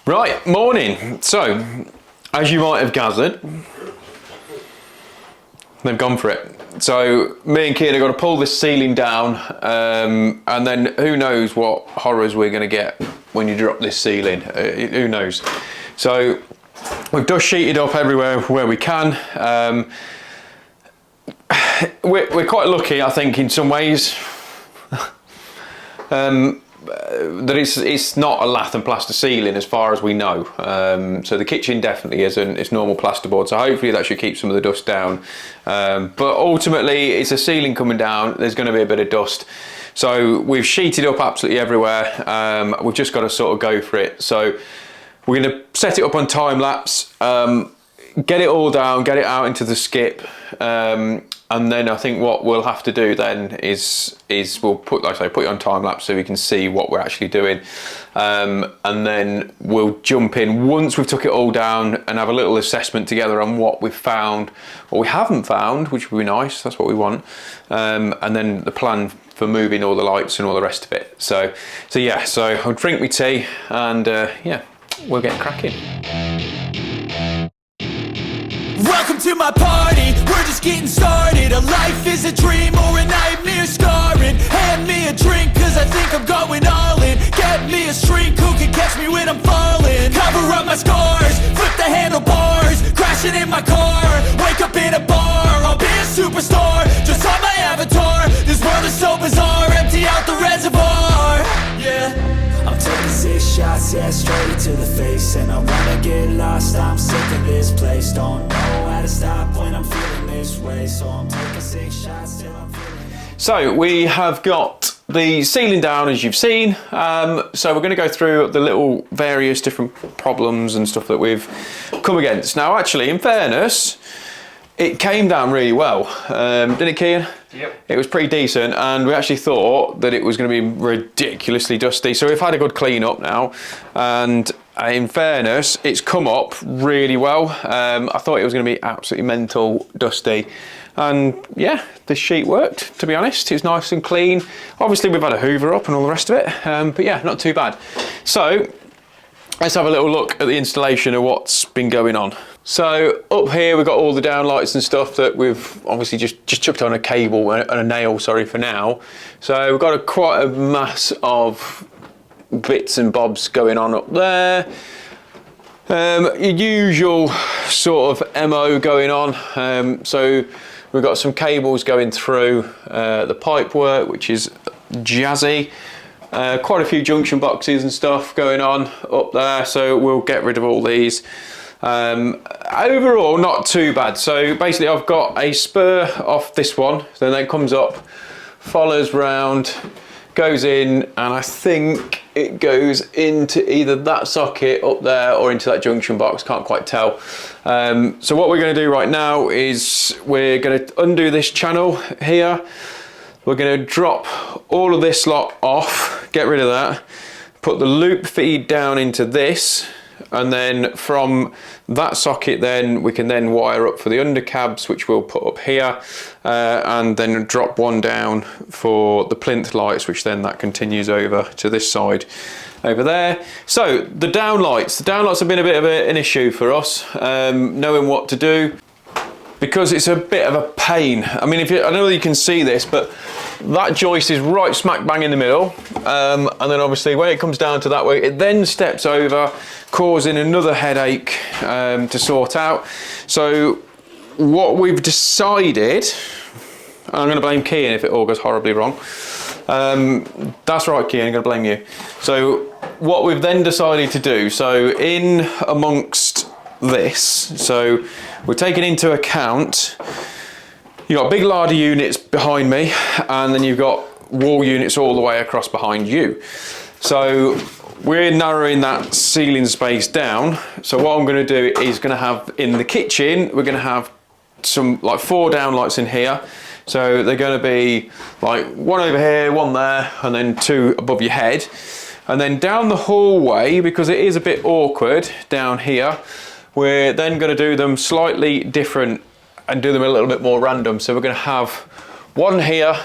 Right, morning. So, as you might have gathered, they've gone for it. So, me and Kian have got to pull this ceiling down, and then who knows what horrors we're going to get when you drop this ceiling. Who knows? So, we've dust sheeted up everywhere where we can. We're quite lucky, I think, in some ways. That it's not a lath and plaster ceiling as far as we know. So the kitchen definitely isn't. It's normal plasterboard, so hopefully that should keep some of the dust down. But ultimately it's a ceiling coming down, there's going to be a bit of dust. So we've sheeted up absolutely everywhere. We've just got to sort of go for it. So we're going to set it up on time lapse, get it all down, get it out into the skip. And then I think what we'll have to do then is we'll put, like I say, put it on time lapse so we can see what we're actually doing, and then we'll jump in once we've took it all down and have a little assessment together on what we've found, what we haven't found, which would be nice. That's what we want, and then the plan for moving all the lights and all the rest of it. So yeah. So I'll drink my tea and yeah, we'll get cracking. Welcome to my party, we're just getting started. A life is a dream or a nightmare scarring. Hand me a drink cause I think I'm going all in. Get me a shrink who can catch me when I'm falling. Cover up my scars, flip the handlebars. Crashing in my car, wake up in a bar. I'll be a superstar, just on my avatar. This world is so bizarre, empty out the reservoir. Yeah, I'm taking 6 shots, yeah, straight to the face. And I wanna get lost, I'm sick of this place. Don't know how to stop when I'm feeling this way. So I'm taking 6 shots till I'm feeling it. So we have got the ceiling down, as you've seen. So we're going to go through the little various different problems and stuff that we've come against. Now actually, in fairness, it came down really well, didn't it, Kian? Yep. It was pretty decent, and we actually thought that it was going to be ridiculously dusty. So we've had a good clean up now, and in fairness, it's come up really well. I thought it was going to be absolutely mental dusty, and yeah, this sheet worked, to be honest. It's nice and clean. Obviously we've had a hoover up and all the rest of it, but yeah, not too bad. So let's have a little look at the installation of what's been going on. So up here we've got all the downlights and stuff that we've obviously just chucked on a cable and a nail, sorry, for now. So we've got quite a mass of bits and bobs going on up there. Your usual sort of MO going on. So we've got some cables going through the pipe work, which is jazzy. Quite a few junction boxes and stuff going on up there, so we'll get rid of all these. Overall, not too bad. So basically I've got a spur off this one, then it comes up, follows round, goes in, and I think it goes into either that socket up there or into that junction box, can't quite tell. So what we're going to do right now is we're going to undo this channel here. We're going to drop all of this lot off, get rid of that, put the loop feed down into this, and then from that socket then we can then wire up for the undercabs, which we'll put up here, and then drop one down for the plinth lights, which then that continues over to this side over there. So the downlights have been a bit of an issue for us, knowing what to do, because it's a bit of a pain. I mean, I don't know if you can see this, but that joist is right smack bang in the middle, and then obviously when it comes down to that way, it then steps over, causing another headache to sort out. So what we've decided, I'm going to blame Kian if it all goes horribly wrong. That's right, Kian, I'm going to blame you. So what we've then decided to do, so in amongst this, so we're taking into account, you've got big larder units behind me, and then you've got wall units all the way across behind you. So we're narrowing that ceiling space down. So what I'm going to do is going to have in the kitchen, we're going to have some like 4 downlights in here. So they're going to be like 1 over here, 1 there, and then 2 above your head. And then down the hallway, because it is a bit awkward down here, we're then going to do them slightly different and do them a little bit more random. So we're going to have 1 here,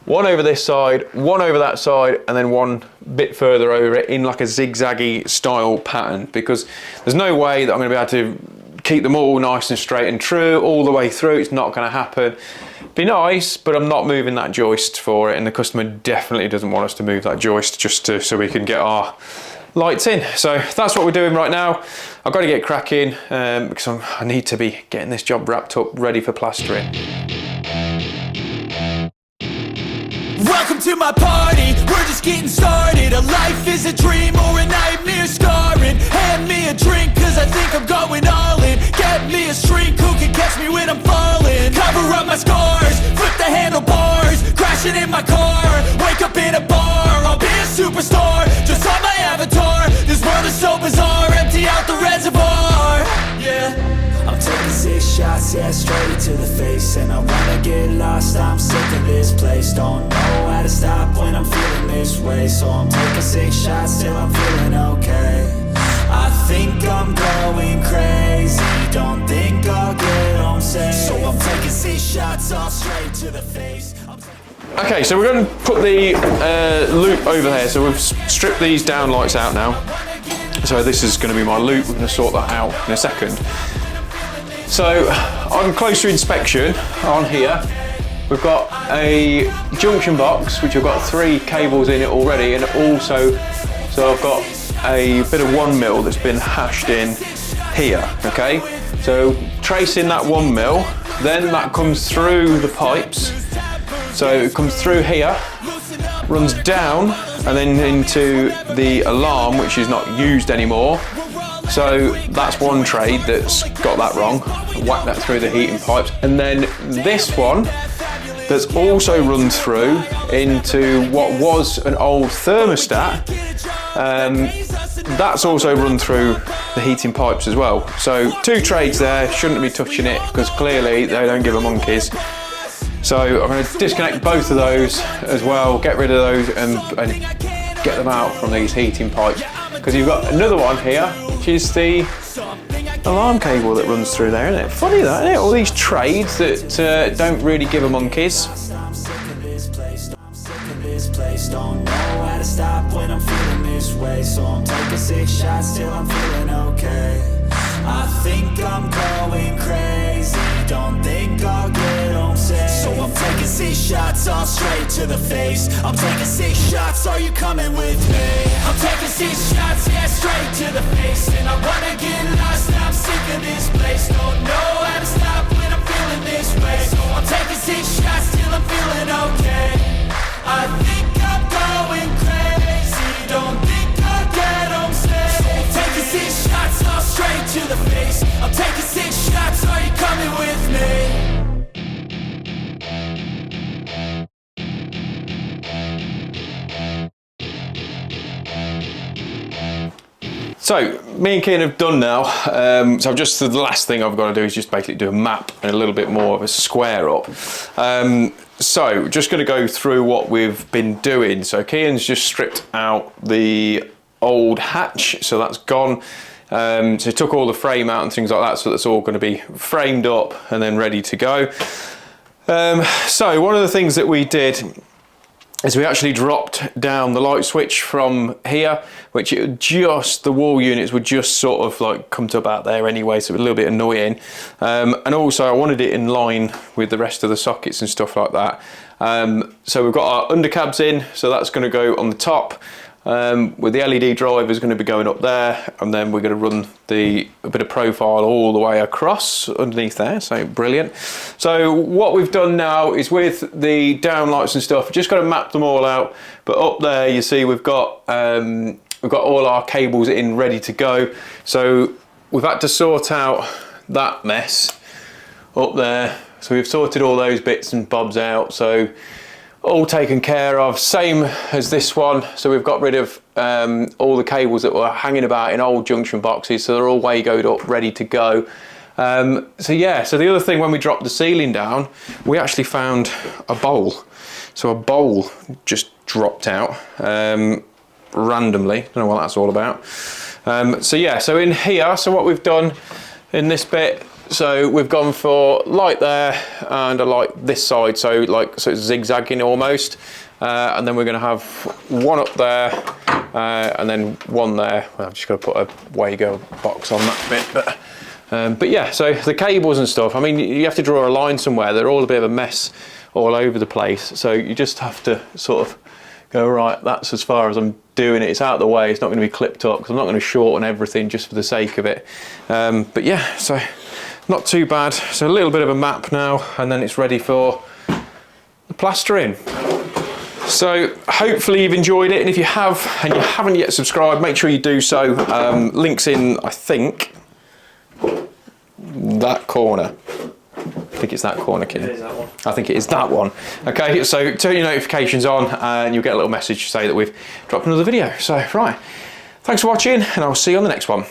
one over this side, one over that side, and then one bit further over it in like a zigzaggy style pattern, because there's no way that I'm going to be able to keep them all nice and straight and true all the way through. It's not going to happen. Be nice, but I'm not moving that joist for it, and the customer definitely doesn't want us to move that joist so we can get our lights in. So that's what we're doing right now. I've got to get cracking because I need to be getting this job wrapped up, ready for plastering. Welcome to my party, we're just getting started. A life is a dream or a nightmare scarring. Hand me a drink cause I think I'm going all in. Get me a shrink who can catch me when I'm falling. Cover up my scars, flip the handlebars. Crashing in my car, wake up in a bar. I'll be a superstar, just on my avatar. This world is so bizarre, empty out the reservoir. Yeah, I'm taking 6 shots, yeah, straight to the face. And I wanna get lost, I'm sick of this place. Don't know how to stop when I'm feeling this way. So I'm taking 6 shots till I'm feeling okay. I think I'm going crazy, don't think I'll get home safe. So I'm taking 6 shots all straight to the face. Okay, so we're going to put the loop over there. So we've stripped these down lights out now. So this is going to be my loop. We're going to sort that out in a second. So on closer inspection on here, we've got a junction box which I've got 3 cables in it already, and also so I've got a bit of 1mm that's been hashed in here. Okay, so tracing that 1mm, then that comes through the pipes. So it comes through here, runs down, and then into the alarm, which is not used anymore. So that's one trade that's got that wrong. Whack that through the heating pipes. And then this one that's also run through into what was an old thermostat. That's also run through the heating pipes as well. So 2 trades there, shouldn't be touching it because clearly they don't give a monkeys. So I'm going to disconnect both of those as well, get rid of those and get them out from these heating pipes. Because you've got another one here, which is the alarm cable that runs through there, isn't it? Funny that, isn't it? All these trades that don't really give a monkeys. Don't know how to stop when I'm feeling this way. So I'm taking 6 shots till I'm feeling okay. I think I'm going crazy, don't think I'll get home safe. So I'm taking 6 shots all straight to the face. I'm taking 6 shots, are you coming with me? I'm taking 6 shots, yeah, straight to the face. And I wanna get lost, I'm sick of this place. Don't know how to stop when I'm feeling this way. So I'm taking 6 shots till I'm feeling okay. I think I'm going crazy, don't think I'll get home safe. So I'm taking 6 shots all straight to the face. I'm taking 6 shots, are you coming with me? So me and Kian have done now. So the last thing I've got to do is just basically do a map and a little bit more of a square up. So just going to go through what we've been doing. So Kian's just stripped out the old hatch, so that's gone. So he took all the frame out and things like that, so that's all going to be framed up and then ready to go. So one of the things that we did is we actually dropped down the light switch from here, which the wall units would just sort of like come to about there anyway, so it was a little bit annoying. And also I wanted it in line with the rest of the sockets and stuff like that. So we've got our undercabs in, so that's going to go on the top. With the LED drivers going to be going up there, and then we're going to run a bit of profile all the way across underneath there, so brilliant. So what we've done now is with the downlights and stuff, just got to map them all out, but up there you see we've got all our cables in ready to go. So we've had to sort out that mess up there, so we've sorted all those bits and bobs out, so all taken care of, same as this one. So we've got rid of all the cables that were hanging about in old junction boxes, so they're all wagoed up, ready to go. So yeah, so the other thing, when we dropped the ceiling down, we actually found a bowl. So a bowl just dropped out randomly, don't know what that's all about. So yeah, so in here, so what we've done in this bit So we've gone for light there and a light this side, so it's zigzagging almost. And then we're going to have one up there and then one there. Well, I've just got to put a Wago box on that bit, but yeah, so the cables and stuff, I mean, you have to draw a line somewhere. They're all a bit of a mess all over the place, so you just have to sort of go, right, that's as far as I'm doing it. It's out of the way, it's not going to be clipped up, because I'm not going to shorten everything just for the sake of it. But yeah, so not too bad. So a little bit of a map now, and then it's ready for the plastering. So hopefully you've enjoyed it, and if you have and you haven't yet subscribed, make sure you do so. Links in, I think, that corner. I think it's that corner, Kim. It is that one. I think it is that one. Okay, so turn your notifications on and you'll get a little message to say that we've dropped another video. So, right, thanks for watching, and I'll see you on the next one.